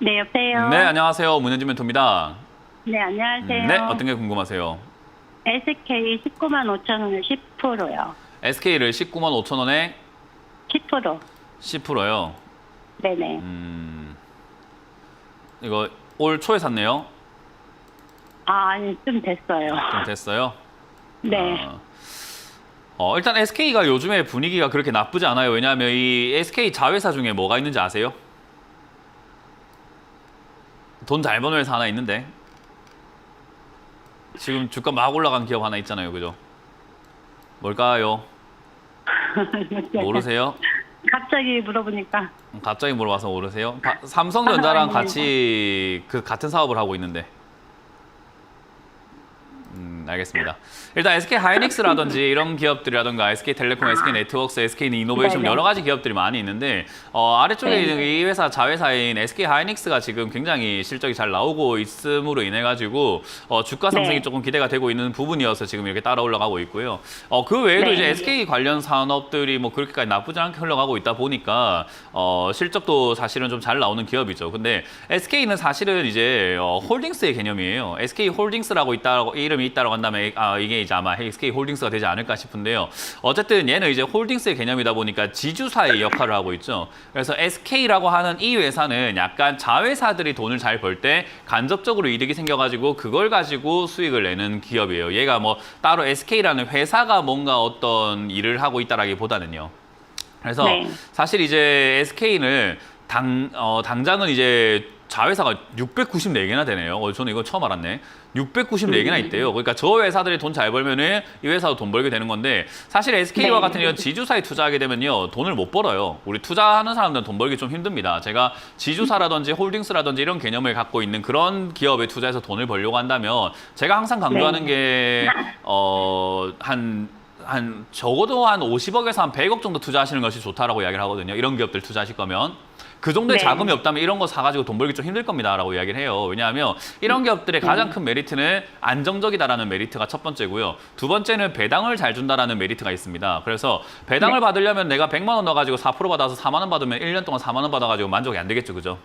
네, 여보세요? 네, 안녕하세요. 문현진 멘토입니다. 네, 안녕하세요. 네, 어떤 게 궁금하세요? SK 19만 5천 원에 10%요. SK를 19만 5천 원에 10%. 10%요. 네네. 이거 올 초에 샀네요. 아, 아니, 좀 됐어요. 좀 됐어요. 네. 일단 SK가 요즘에 분위기가 그렇게 나쁘지 않아요. 왜냐하면 이 SK 자회사 중에 뭐가 있는지 아세요? 돈 잘 버는 회사 하나 있는데 지금 주가 막 올라간 기업 하나 있잖아요. 그죠? 뭘까요? 모르세요? 갑자기 물어보니까. 갑자기 물어봐서 모르세요? 삼성전자랑 아닙니다. 같이 그 같은 사업을 하고 있는데. 알겠습니다. 일단 SK 하이닉스라든지 이런 기업들이라든가 SK텔레콤, SK네트워크스, SK이노베이션 네네. 여러 가지 기업들이 많이 있는데 아래쪽에 네. 있는 이 회사 자회사인 SK 하이닉스가 지금 굉장히 실적이 잘 나오고 있음으로 인해 가지고 주가 상승이 네. 조금 기대가 되고 있는 부분이어서 지금 이렇게 따라 올라가고 있고요. 그 외에도 네. 이제 SK 관련 산업들이 뭐 그렇게까지 나쁘지 않게 흘러가고 있다 보니까 실적도 사실은 좀 잘 나오는 기업이죠. 근데 SK는 사실은 이제 홀딩스의 개념이에요. SK 홀딩스라고 이름이 있다고 한다면 이게 이제 아마 SK 홀딩스가 되지 않을까 싶은데요. 어쨌든 얘는 이제 홀딩스의 개념이다 보니까 지주사의 역할을 하고 있죠. 그래서 SK라고 하는 이 회사는 약간 자회사들이 돈을 잘 벌 때 간접적으로 이득이 생겨가지고 그걸 가지고 수익을 내는 기업이에요. 얘가 뭐 따로 SK라는 회사가 뭔가 어떤 일을 하고 있다라기보다는요. 그래서 네. 사실 이제 SK는 당장은 이제 자회사가 694개나 되네요. 저는 이거 처음 알았네. 694개나 있대요. 그러니까 저 회사들이 돈 잘 벌면은 이 회사도 돈 벌게 되는 건데 사실 SK와 네. 같은 이런 지주사에 투자하게 되면요. 돈을 못 벌어요. 우리 투자하는 사람들은 돈 벌기 좀 힘듭니다. 제가 지주사라든지 홀딩스라든지 이런 개념을 갖고 있는 그런 기업에 투자해서 돈을 벌려고 한다면 제가 항상 강조하는 게 적어도 한 50억에서 한 100억 정도 투자하시는 것이 좋다라고 이야기를 하거든요. 이런 기업들 투자하실 거면. 그 정도의 네. 자금이 없다면 이런 거 사가지고 돈 벌기 좀 힘들 겁니다라고 이야기를 해요. 왜냐하면 이런 기업들의 가장 큰 메리트는 안정적이다라는 메리트가 첫 번째고요. 두 번째는 배당을 잘 준다라는 메리트가 있습니다. 그래서 배당을 받으려면 내가 100만 원 넣어가지고 4% 받아서 4만 원 받으면 1년 동안 4만 원 받아가지고 만족이 안 되겠죠. 그죠?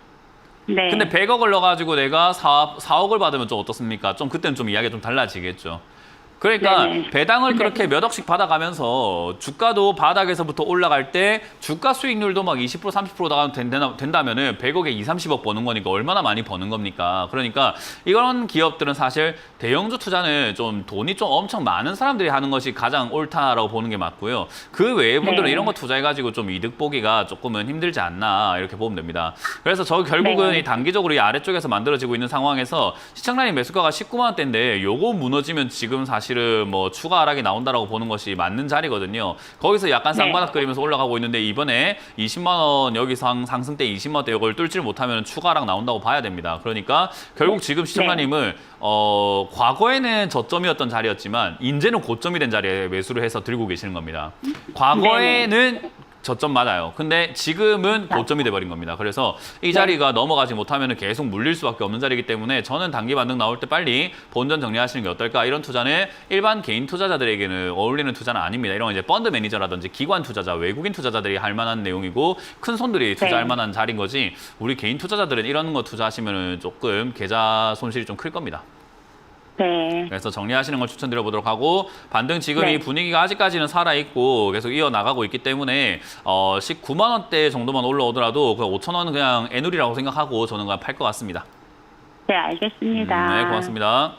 네. 근데 100억을 넣어가지고 내가 4억을 받으면 좀 어떻습니까? 좀 그때는 좀 이야기가 좀 달라지겠죠. 그러니까 네네. 배당을 그렇게 몇 억씩 받아가면서 주가도 바닥에서부터 올라갈 때 주가 수익률도 막 20% 30%가 된다면은 100억에 2, 30억 버는 거니까 얼마나 많이 버는 겁니까? 그러니까 이런 기업들은 사실 대형주 투자는 좀 돈이 좀 엄청 많은 사람들이 하는 것이 가장 옳다라고 보는 게 맞고요. 그 외의 분들은 네. 이런 거 투자해가지고 좀 이득 보기가 조금은 힘들지 않나 이렇게 보면 됩니다. 그래서 저 결국은 네. 이 단기적으로 이 아래쪽에서 만들어지고 있는 상황에서 시청라인 매수가가 19만 원대인데 요거 무너지면 지금 사실은 뭐 추가 하락이 나온다라고 보는 것이 맞는 자리거든요. 거기서 약간 네. 쌍바닥 그리면서 올라가고 있는데 이번에 20만 원 여기서 상승 때 20만 원대 이걸 뚫지를 못하면 추가 하락 나온다고 봐야 됩니다. 그러니까 결국 지금 시청자님을 과거에는 저점이었던 자리였지만 이제는 고점이 된 자리에 매수를 해서 들고 계시는 겁니다. 과거에는 저점 맞아요. 근데 지금은 고점이 돼버린 겁니다. 그래서 이 자리가 넘어가지 못하면 계속 물릴 수밖에 없는 자리이기 때문에 저는 단기 반등 나올 때 빨리 본전 정리하시는 게 어떨까. 이런 투자는 일반 개인 투자자들에게는 어울리는 투자는 아닙니다. 이런 이제 펀드 매니저라든지 기관 투자자, 외국인 투자자들이 할 만한 내용이고 큰 손들이 투자할 네. 만한 자리인 거지 우리 개인 투자자들은 이런 거 투자하시면 조금 계좌 손실이 좀 클 겁니다. 네. 그래서 정리하시는 걸 추천드려 보도록 하고 반등 지금 네. 이 분위기가 아직까지는 살아있고 계속 이어나가고 있기 때문에 19만 원대 정도만 올라오더라도 그 5천 원은 그냥 애누리라고 생각하고 저는 그냥 팔 것 같습니다. 네, 알겠습니다. 네, 고맙습니다.